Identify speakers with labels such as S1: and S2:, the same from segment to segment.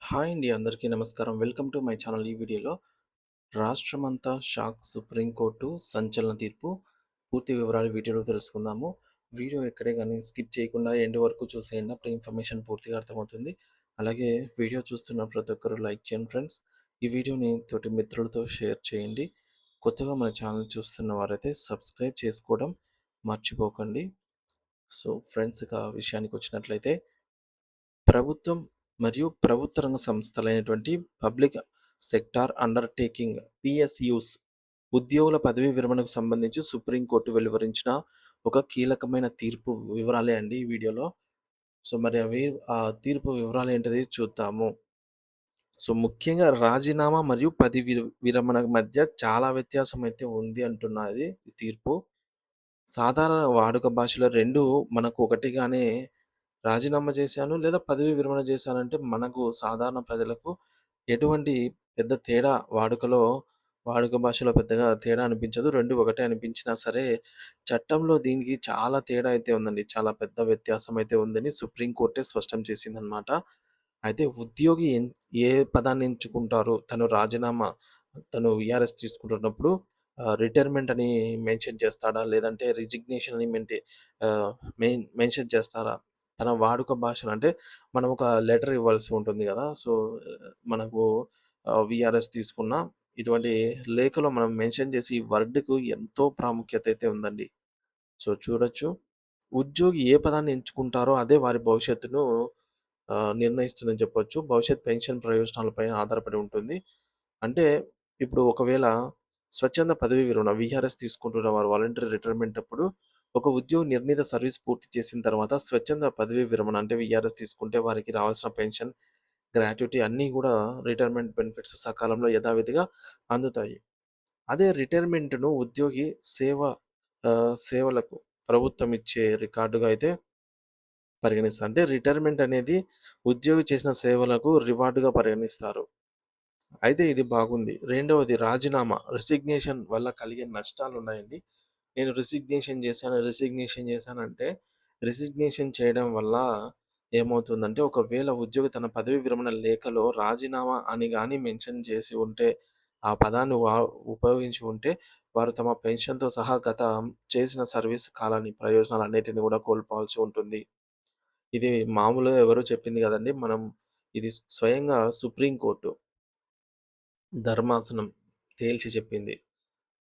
S1: Hi అండి. అందరికీ నమస్కారం. Welcome to my channel. ఈ వీడియోలో రాష్ట్రమంతా షాక్ సుప్రీంకోర్టు సంచలన తీర్పు. పూర్తి వివరాలు వీడియోలో తెలుసుకుందాము. వీడియో ఎక్కడే గాని స్కిప్ చేయకుండా ఎండ్ వరకు చూసేయండి. అప్పుడు ఇన్ఫర్మేషన్ పూర్తిగా అర్థమవుతుంది. అలాగే వీడియో చూస్తున్న ప్రతి ఒక్కరు లైక్ చేయండి ఫ్రెండ్స్. ఈ వీడియోని తోటి మిత్రులతో షేర్ చేయండి. కొత్తగా మన ఛానల్ చూస్తున్న వారైతే సబ్స్క్రైబ్ చేసుకోవడం మర్చిపోకండి. సో ఫ్రెండ్స్ ఇక విషయానికొచ్చినట్లయితే ప్రభుత్వం మరియు ప్రభుత్వ రంగ సంస్థలైనటువంటి పబ్లిక్ సెక్టార్ అండర్‌టేకింగ్ పీఎస్‌యూస్ ఉద్యోగుల పదవీ విరమణకు సంబంధించి సుప్రీంకోర్టు వెలువరించిన ఒక కీలకమైన తీర్పు వివరాలే అండి ఈ వీడియోలో. సో, మరి ఆ తీర్పు వివరాలేంటిది చూద్దాము. సో, ముఖ్యంగా రాజీనామా మరియు విరమణ మధ్య చాలా వ్యత్యాసం అయితే ఉంది అంటున్నది ఈ తీర్పు. సాధారణ వాడుక భాషలో 2 మనకు ఒకటిగానే రాజీనామా చేశాను లేదా పదవీ విరమణ చేశానంటే మనకు సాధారణ ప్రజలకు ఎటువంటి పెద్ద తేడా వాడుక భాషలో పెద్దగా తేడా అనిపించదు. 2 ఒకటే అనిపించినా సరే చట్టంలో దీనికి చాలా తేడా అయితే ఉందండి. చాలా పెద్ద వ్యత్యాసం అయితే ఉందని సుప్రీం కోర్టే స్పష్టం చేసిందనమాట. అయితే ఉద్యోగి ఏ పదాన్ని ఎంచుకుంటారో తను వీఆర్ఎస్ తీసుకుంటున్నప్పుడు రిటైర్మెంట్ అని మెన్షన్ చేస్తాడా? లేదంటే రిజిగ్నేషన్ అని ఆహ్, మెన్షన్ చేస్తారా? తన వాడుక భాషలో అంటే మనం ఒక లెటర్ ఇవ్వాల్సి ఉంటుంది గదా! సో, మనకు వీఆర్ఎస్ తీసుకున్న ఇటువంటి లేఖలో మనం మెన్షన్ చేసి ఈ వర్డ్‌కు ఎంతో ప్రాముఖ్యత అయితే ఉందండి. సో, చూడొచ్చు. ఉద్యోగి ఏ పదాన్ని ఎంచుకుంటారో అదే వారి భవిష్యత్తును నిర్ణయిస్తుందని చెప్పొచ్చు. భవిష్యత్ పెన్షన్ ప్రయోజనాలపైన ఆధారపడి ఉంటుంది. అంటే ఇప్పుడు ఒకవేళ స్వచ్ఛంద పదవీ విరమణ వీఆర్ఎస్ తీసుకుంటున్న వారు వాలంటరీ రిటైర్మెంట్ అప్పుడు ఒక ఉద్యోగి నిర్ణీత సర్వీస్ పూర్తి చేసిన తర్వాత స్వచ్ఛంద పదవీ విరమణ అంటే వీఆర్ఎస్ తీసుకుంటే వారికి రావాల్సిన పెన్షన్, గ్రాట్యుటీ అన్నీ గూడా రిటైర్మెంట్ బెనిఫిట్స్ సకాలంలో యథావిధిగా అందుతాయి. అదే రిటైర్మెంట్‌ను ఉద్యోగి సేవలకు ప్రభుత్వం ఇచ్చే రికార్డుగా అయితే పరిగణిస్తారు. అంటే రిటైర్మెంట్ అనేది ఉద్యోగి చేసిన సేవలకు రివార్డ్‌గా పరిగణిస్తారు. అయితే ఇది బాగుంది. రెండవది రాజీనామా, రిసిగ్నేషన్ వల్ల కలిగే నష్టాలున్నాయండి. నేను రిసిగ్నేషన్ చేశానంటే, రిసిగ్నేషన్ చేయడం వల్ల ఏమవుతుందంటే, ఒకవేళ ఉద్యోగి తన పదవీ విరమణ లేఖలో రాజీనామా అని గాని మెన్షన్ చేసి ఉంటే, ఆ పదాన్ని ఉపయోగించి ఉంటే, వారు తమ పెన్షన్‌తో సహా గత చేసిన సర్వీస్ కాలాన్ని ప్రయోజనాలన్నిటిని కూడా కోల్పోవాల్సి ఉంటుంది. ఇది మామూలుగా ఎవరో చెప్పింది కాదండి. ఇది స్వయంగా సుప్రీం కోర్టు ధర్మాసనం తేల్చి చెప్పింది.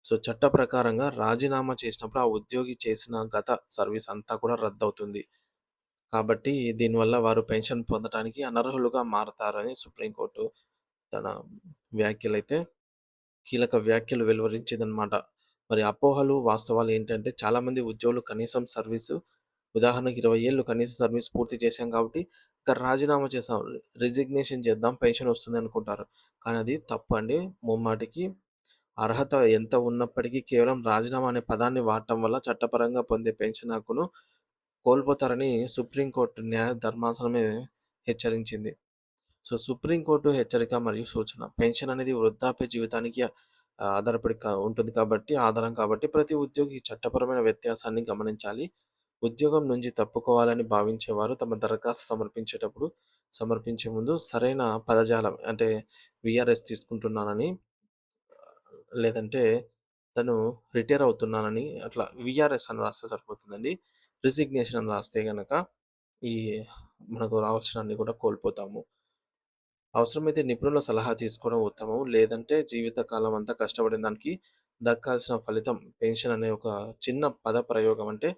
S1: సో, చట్ట ప్రకారంగా రాజీనామా చేసినప్పుడు ఆ ఉద్యోగి చేసిన గత సర్వీస్ అంతా కూడా రద్దవుతుంది. కాబట్టి దీనివల్ల వారు పెన్షన్ పొందటానికి అనర్హులుగా మారతారని సుప్రీంకోర్టు తన వ్యాఖ్యలైతే కీలక వ్యాఖ్యలు వెలువరించిందనమాట. మరి అపోహలు, వాస్తవాలు ఏంటంటే చాలామంది ఉద్యోగులు కనీసం సర్వీసు ఉదాహరణకి 20 ఏళ్ళు కనీస సర్వీస్ పూర్తి చేశాం కాబట్టి, ఇక రాజీనామా చేసాం. రిజిగ్నేషన్ చేద్దాం పెన్షన్ వస్తుంది అనుకుంటారు. కానీ అది తప్పండి. ముమ్మాటికి అర్హత ఎంత ఉన్నప్పటికీ కేవలం రాజీనామా అనే పదాన్ని వాడటం వల్ల చట్టపరంగా పొందే పెన్షన్ హక్కును కోల్పోతారని సుప్రీంకోర్టు న్యాయ ధర్మాసనమే హెచ్చరించింది. సో, సుప్రీంకోర్టు హెచ్చరిక మరియు సూచన. పెన్షన్ అనేది వృద్ధాప్య జీవితానికి ఆధారపడి ఉంటుంది కాబట్టి ఆధారం కాబట్టి ప్రతి ఉద్యోగి ఈ చట్టపరమైన వ్యత్యాసాన్ని గమనించాలి. ఉద్యోగం నుంచి తప్పుకోవాలని భావించేవారు తమ దరఖాస్తు సమర్పించే ముందు సరైన పదజాలం అంటే వీఆర్ఎస్ తీసుకుంటున్నానని లేదంటే తను రిటైర్ అవుతున్నానని అట్లా వీఆర్ఎస్ అని రాస్తే సరిపోతుందండి. రిజిగ్నేషన్ అని రాస్తే గనక ఈ మనకు రావాల్సినవన్నీ కూడా కోల్పోతాము. అవసరమైతే నిపుణుల సలహా తీసుకోవడం ఉత్తమం. లేదంటే జీవితకాలం అంతా కష్టపడిన దానికి దక్కాల్సిన ఫలితం పెన్షన్ అనే ఒక చిన్న పద ప్రయోగం అంటే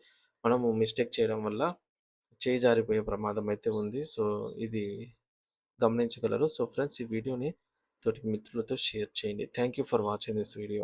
S1: మనము మిస్టేక్ చేయడం వల్ల చేయి జారిపోయే ప్రమాదం అయితే ఉంది. సో, ఇది గమనించగలరు. సో, ఫ్రెండ్స్ ఈ వీడియోని తోటి మిత్రులతో షేర్ చేయండి. Thank you for watching this video.